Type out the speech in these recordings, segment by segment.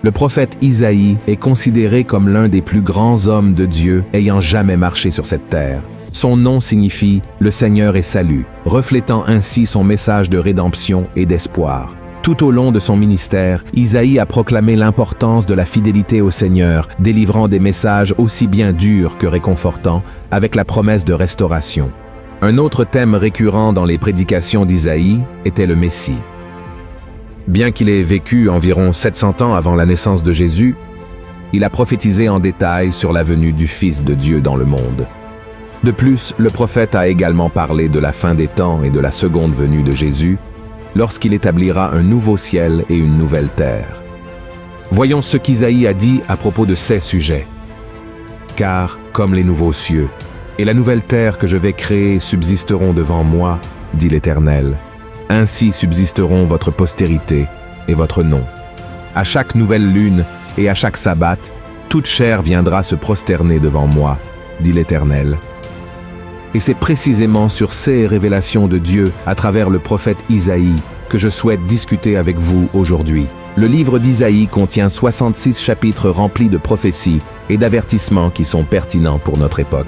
Le prophète Isaïe est considéré comme l'un des plus grands hommes de Dieu ayant jamais marché sur cette terre. Son nom signifie « Le Seigneur est salut », reflétant ainsi son message de rédemption et d'espoir. Tout au long de son ministère, Isaïe a proclamé l'importance de la fidélité au Seigneur, délivrant des messages aussi bien durs que réconfortants, avec la promesse de restauration. Un autre thème récurrent dans les prédications d'Isaïe était le Messie. Bien qu'il ait vécu environ 700 ans avant la naissance de Jésus, il a prophétisé en détail sur la venue du Fils de Dieu dans le monde. De plus, le prophète a également parlé de la fin des temps et de la seconde venue de Jésus, lorsqu'il établira un nouveau ciel et une nouvelle terre. Voyons ce qu'Isaïe a dit à propos de ces sujets. « Car, comme les nouveaux cieux, et la nouvelle terre que je vais créer subsisteront devant moi, dit l'Éternel, ainsi subsisteront votre postérité et votre nom. À chaque nouvelle lune et à chaque sabbat, toute chair viendra se prosterner devant moi, dit l'Éternel. » Et c'est précisément sur ces révélations de Dieu à travers le prophète Isaïe que je souhaite discuter avec vous aujourd'hui. Le livre d'Isaïe contient 66 chapitres remplis de prophéties et d'avertissements qui sont pertinents pour notre époque.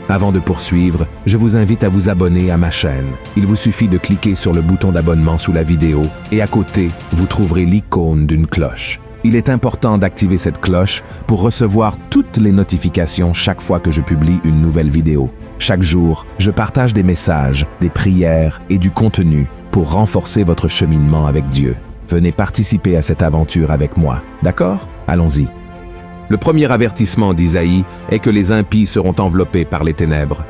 Avant de poursuivre, je vous invite à vous abonner à ma chaîne. Il vous suffit de cliquer sur le bouton d'abonnement sous la vidéo et à côté, vous trouverez l'icône d'une cloche. Il est important d'activer cette cloche pour recevoir toutes les notifications chaque fois que je publie une nouvelle vidéo. Chaque jour, je partage des messages, des prières et du contenu pour renforcer votre cheminement avec Dieu. Venez participer à cette aventure avec moi, d'accord? Allons-y. Le premier avertissement d'Isaïe est que les impies seront enveloppés par les ténèbres.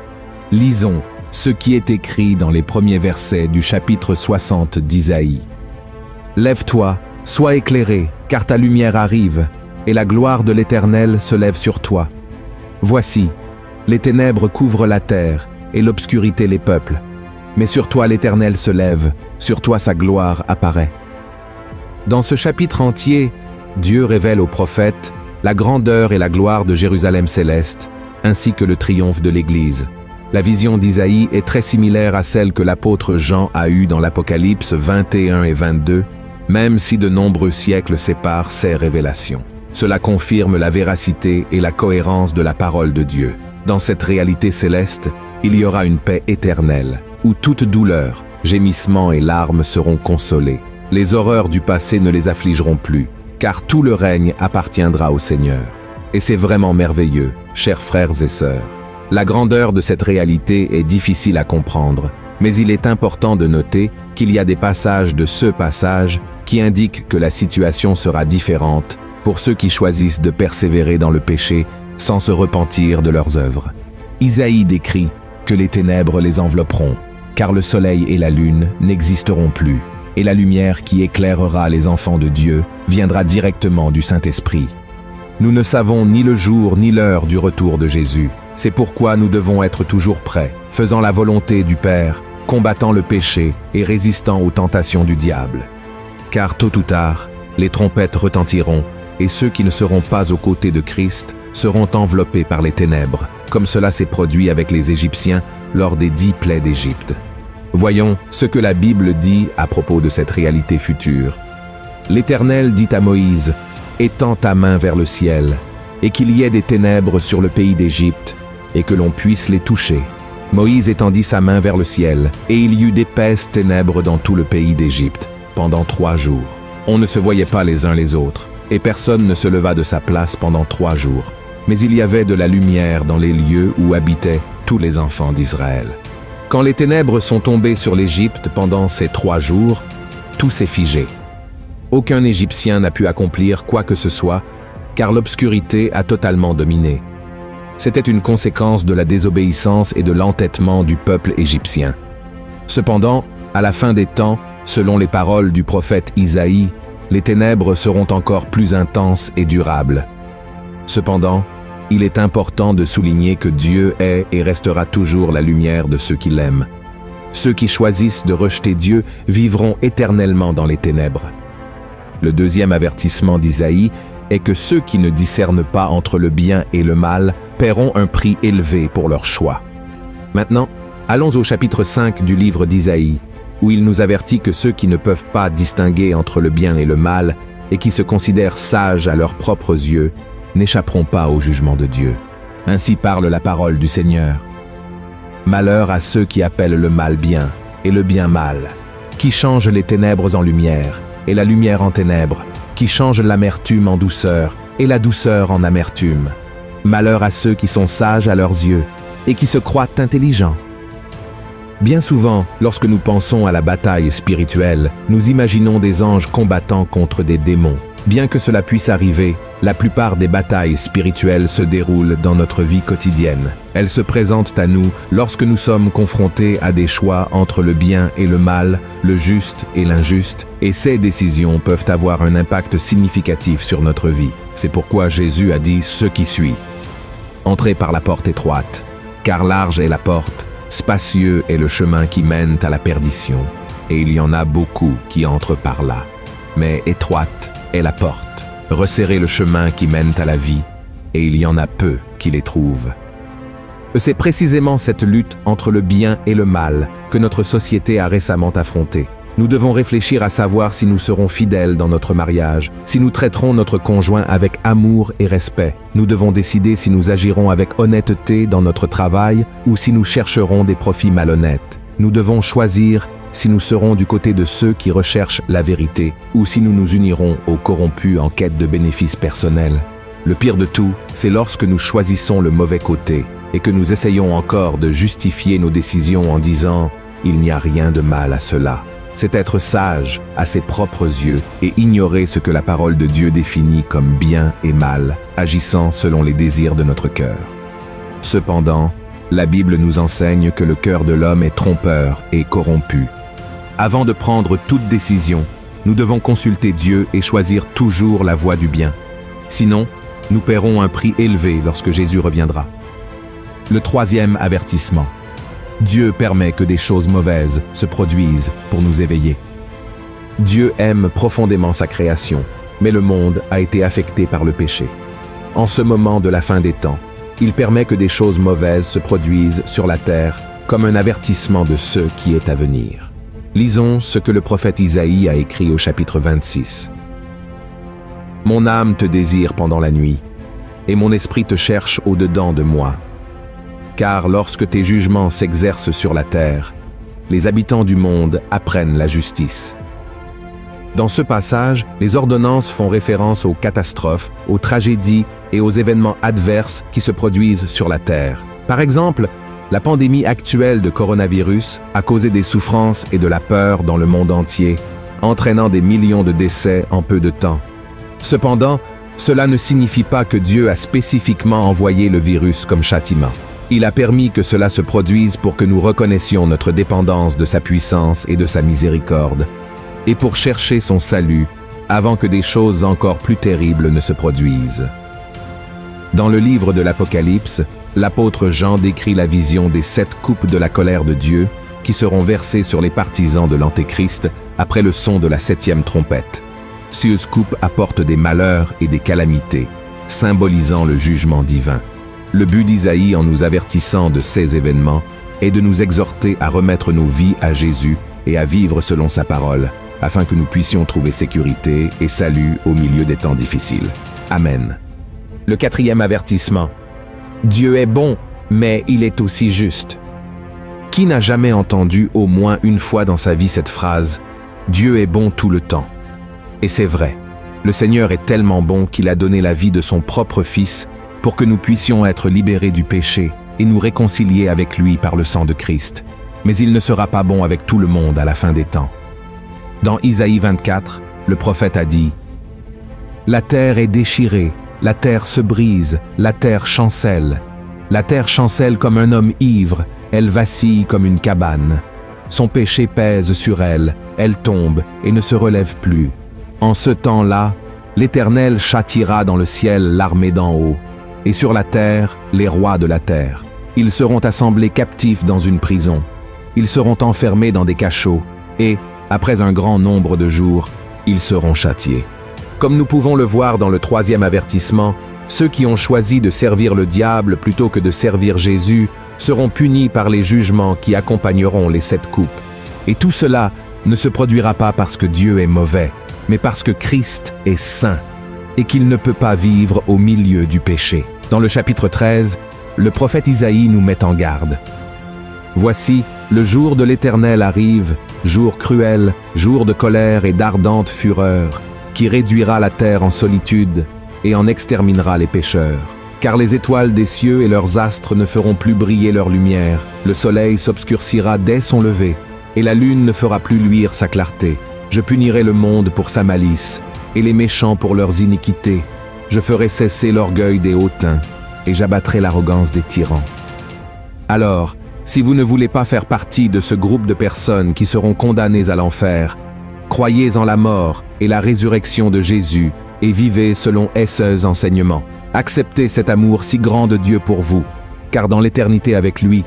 Lisons ce qui est écrit dans les premiers versets du chapitre 60 d'Isaïe. « Lève-toi, sois éclairé, car ta lumière arrive, et la gloire de l'Éternel se lève sur toi. Voici, les ténèbres couvrent la terre, et l'obscurité les peuples. Mais sur toi l'Éternel se lève, sur toi sa gloire apparaît. » Dans ce chapitre entier, Dieu révèle aux prophètes la grandeur et la gloire de Jérusalem céleste, ainsi que le triomphe de l'Église. La vision d'Isaïe est très similaire à celle que l'apôtre Jean a eue dans l'Apocalypse 21 et 22, même si de nombreux siècles séparent ces révélations. Cela confirme la véracité et la cohérence de la parole de Dieu. Dans cette réalité céleste, il y aura une paix éternelle, où toute douleur, gémissement et larmes seront consolés. Les horreurs du passé ne les affligeront plus, car tout le règne appartiendra au Seigneur. Et c'est vraiment merveilleux, chers frères et sœurs. La grandeur de cette réalité est difficile à comprendre, mais il est important de noter qu'il y a des passages de ce passage qui indiquent que la situation sera différente pour ceux qui choisissent de persévérer dans le péché sans se repentir de leurs œuvres. Isaïe décrit que les ténèbres les envelopperont, car le soleil et la lune n'existeront plus, et la lumière qui éclairera les enfants de Dieu viendra directement du Saint-Esprit. Nous ne savons ni le jour ni l'heure du retour de Jésus. C'est pourquoi nous devons être toujours prêts, faisant la volonté du Père, combattant le péché et résistant aux tentations du diable. Car tôt ou tard, les trompettes retentiront, et ceux qui ne seront pas aux côtés de Christ seront enveloppés par les ténèbres, comme cela s'est produit avec les Égyptiens lors des 10 plaies d'Égypte. Voyons ce que la Bible dit à propos de cette réalité future. L'Éternel dit à Moïse, « Étends ta main vers le ciel, et qu'il y ait des ténèbres sur le pays d'Égypte, et que l'on puisse les toucher. » Moïse étendit sa main vers le ciel, et il y eut d'épaisses ténèbres dans tout le pays d'Égypte, pendant 3 jours. On ne se voyait pas les uns les autres, et personne ne se leva de sa place pendant 3 jours. Mais il y avait de la lumière dans les lieux où habitaient tous les enfants d'Israël. Quand les ténèbres sont tombées sur l'Égypte pendant ces 3 jours, tout s'est figé. Aucun Égyptien n'a pu accomplir quoi que ce soit, car l'obscurité a totalement dominé. C'était une conséquence de la désobéissance et de l'entêtement du peuple égyptien. Cependant, à la fin des temps, selon les paroles du prophète Isaïe, les ténèbres seront encore plus intenses et durables. Cependant, il est important de souligner que Dieu est et restera toujours la lumière de ceux qui l'aiment. Ceux qui choisissent de rejeter Dieu vivront éternellement dans les ténèbres. Le deuxième avertissement d'Isaïe est que ceux qui ne discernent pas entre le bien et le mal paieront un prix élevé pour leur choix. Maintenant, allons au chapitre 5 du livre d'Isaïe, où il nous avertit que ceux qui ne peuvent pas distinguer entre le bien et le mal et qui se considèrent sages à leurs propres yeux n'échapperont pas au jugement de Dieu. Ainsi parle la parole du Seigneur. Malheur à ceux qui appellent le mal bien et le bien mal, qui changent les ténèbres en lumière et la lumière en ténèbres, qui changent l'amertume en douceur et la douceur en amertume. Malheur à ceux qui sont sages à leurs yeux et qui se croient intelligents. Bien souvent, lorsque nous pensons à la bataille spirituelle, nous imaginons des anges combattant contre des démons. Bien que cela puisse arriver, la plupart des batailles spirituelles se déroulent dans notre vie quotidienne. Elles se présentent à nous lorsque nous sommes confrontés à des choix entre le bien et le mal, le juste et l'injuste, et ces décisions peuvent avoir un impact significatif sur notre vie. C'est pourquoi Jésus a dit ce qui suit. Entrez par la porte étroite, car large est la porte, spacieux est le chemin qui mène à la perdition, et il y en a beaucoup qui entrent par là. Mais étroite est la porte, resserrez le chemin qui mène à la vie, et il y en a peu qui les trouvent. C'est précisément cette lutte entre le bien et le mal que notre société a récemment affrontée. Nous devons réfléchir à savoir si nous serons fidèles dans notre mariage, si nous traiterons notre conjoint avec amour et respect. Nous devons décider si nous agirons avec honnêteté dans notre travail ou si nous chercherons des profits malhonnêtes. Nous devons choisir si nous serons du côté de ceux qui recherchent la vérité ou si nous nous unirons aux corrompus en quête de bénéfices personnels. Le pire de tout, c'est lorsque nous choisissons le mauvais côté et que nous essayons encore de justifier nos décisions en disant « il n'y a rien de mal à cela ». C'est être sage à ses propres yeux et ignorer ce que la parole de Dieu définit comme bien et mal, agissant selon les désirs de notre cœur. Cependant, la Bible nous enseigne que le cœur de l'homme est trompeur et corrompu. Avant de prendre toute décision, nous devons consulter Dieu et choisir toujours la voie du bien. Sinon, nous paierons un prix élevé lorsque Jésus reviendra. Le troisième avertissement. Dieu permet que des choses mauvaises se produisent pour nous éveiller. Dieu aime profondément sa création, mais le monde a été affecté par le péché. En ce moment de la fin des temps, il permet que des choses mauvaises se produisent sur la terre comme un avertissement de ce qui est à venir. Lisons ce que le prophète Isaïe a écrit au chapitre 26. « Mon âme te désire pendant la nuit, et mon esprit te cherche au-dedans de moi. Car lorsque tes jugements s'exercent sur la terre, les habitants du monde apprennent la justice. » Dans ce passage, les ordonnances font référence aux catastrophes, aux tragédies et aux événements adverses qui se produisent sur la terre. Par exemple, la pandémie actuelle de coronavirus a causé des souffrances et de la peur dans le monde entier, entraînant des millions de décès en peu de temps. Cependant, cela ne signifie pas que Dieu a spécifiquement envoyé le virus comme châtiment. Il a permis que cela se produise pour que nous reconnaissions notre dépendance de sa puissance et de sa miséricorde, et pour chercher son salut avant que des choses encore plus terribles ne se produisent. Dans le livre de l'Apocalypse, l'apôtre Jean décrit la vision des 7 coupes de la colère de Dieu qui seront versées sur les partisans de l'Antéchrist après le son de la 7e trompette. Ces coupes apportent des malheurs et des calamités, symbolisant le jugement divin. Le but d'Isaïe en nous avertissant de ces événements est de nous exhorter à remettre nos vies à Jésus et à vivre selon sa parole, afin que nous puissions trouver sécurité et salut au milieu des temps difficiles. Amen. Le 4e avertissement. Dieu est bon, mais il est aussi juste. Qui n'a jamais entendu au moins une fois dans sa vie cette phrase « Dieu est bon tout le temps ». Et c'est vrai, le Seigneur est tellement bon qu'il a donné la vie de son propre Fils pour que nous puissions être libérés du péché et nous réconcilier avec lui par le sang de Christ. Mais il ne sera pas bon avec tout le monde à la fin des temps. Dans Isaïe 24, le prophète a dit « La terre est déchirée, la terre se brise, la terre chancelle. La terre chancelle comme un homme ivre, elle vacille comme une cabane. Son péché pèse sur elle, elle tombe et ne se relève plus. En ce temps-là, l'Éternel châtiera dans le ciel l'armée d'en haut, et sur la terre, les rois de la terre. Ils seront assemblés captifs dans une prison. Ils seront enfermés dans des cachots, et, après un grand nombre de jours, ils seront châtiés. Comme nous pouvons le voir dans le 3e avertissement, ceux qui ont choisi de servir le diable plutôt que de servir Jésus seront punis par les jugements qui accompagneront les 7 coupes. Et tout cela ne se produira pas parce que Dieu est mauvais, mais parce que Christ est saint et qu'il ne peut pas vivre au milieu du péché. Dans le chapitre 13, le prophète Isaïe nous met en garde. Voici, le jour de l'Éternel arrive, jour cruel, jour de colère et d'ardente fureur, qui réduira la terre en solitude et en exterminera les pécheurs. Car les étoiles des cieux et leurs astres ne feront plus briller leur lumière, le soleil s'obscurcira dès son lever, et la lune ne fera plus luire sa clarté. Je punirai le monde pour sa malice, et les méchants pour leurs iniquités. Je ferai cesser l'orgueil des hautains, et j'abattrai l'arrogance des tyrans. Alors, si vous ne voulez pas faire partie de ce groupe de personnes qui seront condamnées à l'enfer, croyez en la mort et la résurrection de Jésus, et vivez selon ces enseignements. Acceptez cet amour si grand de Dieu pour vous, car dans l'éternité avec lui,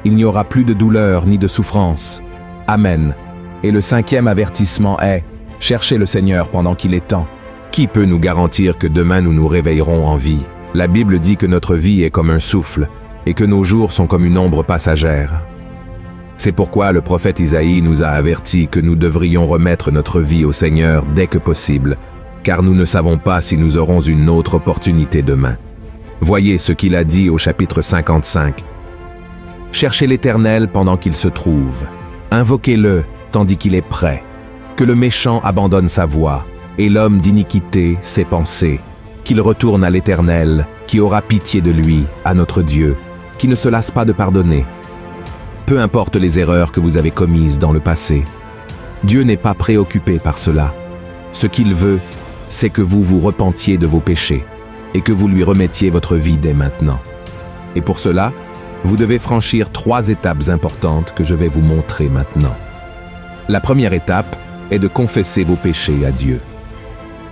il n'y aura plus de douleur ni de souffrance. Amen. Et le 5e avertissement est, cherchez le Seigneur pendant qu'il est temps. Qui peut nous garantir que demain nous nous réveillerons en vie? La Bible dit que notre vie est comme un souffle, et que nos jours sont comme une ombre passagère. C'est pourquoi le prophète Isaïe nous a avertis que nous devrions remettre notre vie au Seigneur dès que possible, car nous ne savons pas si nous aurons une autre opportunité demain. Voyez ce qu'il a dit au chapitre 55. Cherchez l'Éternel pendant qu'il se trouve. Invoquez-le tandis qu'il est prêt. Que le méchant abandonne sa voie, et l'homme d'iniquité ses pensées. Qu'il retourne à l'Éternel, qui aura pitié de lui, à notre Dieu, qui ne se lasse pas de pardonner. Peu importe les erreurs que vous avez commises dans le passé, Dieu n'est pas préoccupé par cela. Ce qu'il veut, c'est que vous vous repentiez de vos péchés et que vous lui remettiez votre vie dès maintenant. Et pour cela, vous devez franchir 3 étapes importantes que je vais vous montrer maintenant. La première étape est de confesser vos péchés à Dieu.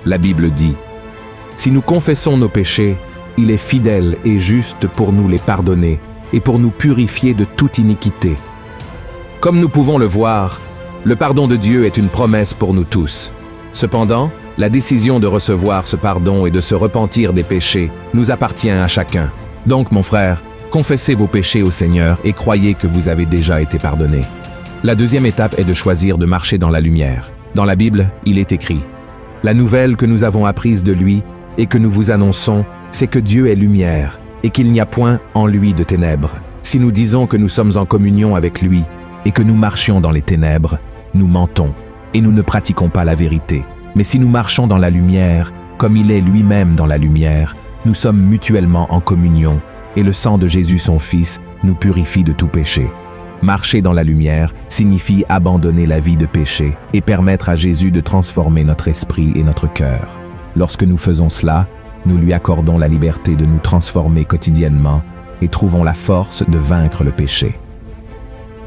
La Bible dit, « Si nous confessons nos péchés, il est fidèle et juste pour nous les pardonner et pour nous purifier de toute iniquité. » Comme nous pouvons le voir, le pardon de Dieu est une promesse pour nous tous. Cependant, la décision de recevoir ce pardon et de se repentir des péchés nous appartient à chacun. Donc, mon frère, confessez vos péchés au Seigneur et croyez que vous avez déjà été pardonné. La deuxième étape est de choisir de marcher dans la lumière. Dans la Bible, il est écrit « La nouvelle que nous avons apprise de lui et que nous vous annonçons, c'est que Dieu est lumière et qu'il n'y a point en lui de ténèbres. Si nous disons que nous sommes en communion avec lui et que nous marchions dans les ténèbres, nous mentons et nous ne pratiquons pas la vérité. Mais si nous marchons dans la lumière, comme il est lui-même dans la lumière, nous sommes mutuellement en communion, et le sang de Jésus son Fils nous purifie de tout péché. Marcher dans la lumière signifie abandonner la vie de péché et permettre à Jésus de transformer notre esprit et notre cœur. Lorsque nous faisons cela, nous lui accordons la liberté de nous transformer quotidiennement et trouvons la force de vaincre le péché.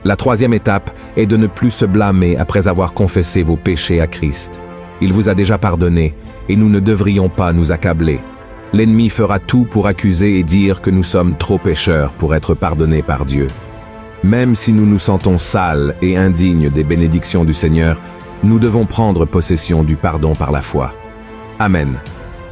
La troisième étape est de ne plus se blâmer après avoir confessé vos péchés à Christ. Il vous a déjà pardonné et nous ne devrions pas nous accabler. L'ennemi fera tout pour accuser et dire que nous sommes trop pécheurs pour être pardonnés par Dieu. Même si nous nous sentons sales et indignes des bénédictions du Seigneur, nous devons prendre possession du pardon par la foi. Amen.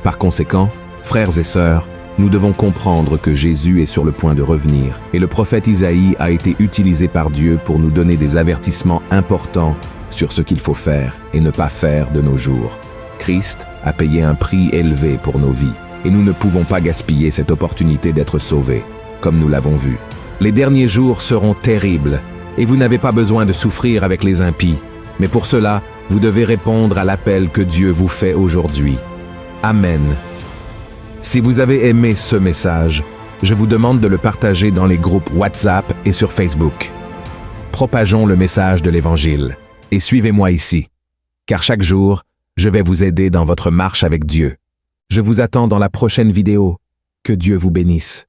Par conséquent, frères et sœurs, nous devons comprendre que Jésus est sur le point de revenir et le prophète Isaïe a été utilisé par Dieu pour nous donner des avertissements importants sur ce qu'il faut faire et ne pas faire de nos jours. Christ a payé un prix élevé pour nos vies et nous ne pouvons pas gaspiller cette opportunité d'être sauvés, comme nous l'avons vu. Les derniers jours seront terribles et vous n'avez pas besoin de souffrir avec les impies, mais pour cela, vous devez répondre à l'appel que Dieu vous fait aujourd'hui. Amen. Si vous avez aimé ce message, je vous demande de le partager dans les groupes WhatsApp et sur Facebook. Propageons le message de l'Évangile et suivez-moi ici, car chaque jour, je vais vous aider dans votre marche avec Dieu. Je vous attends dans la prochaine vidéo. Que Dieu vous bénisse.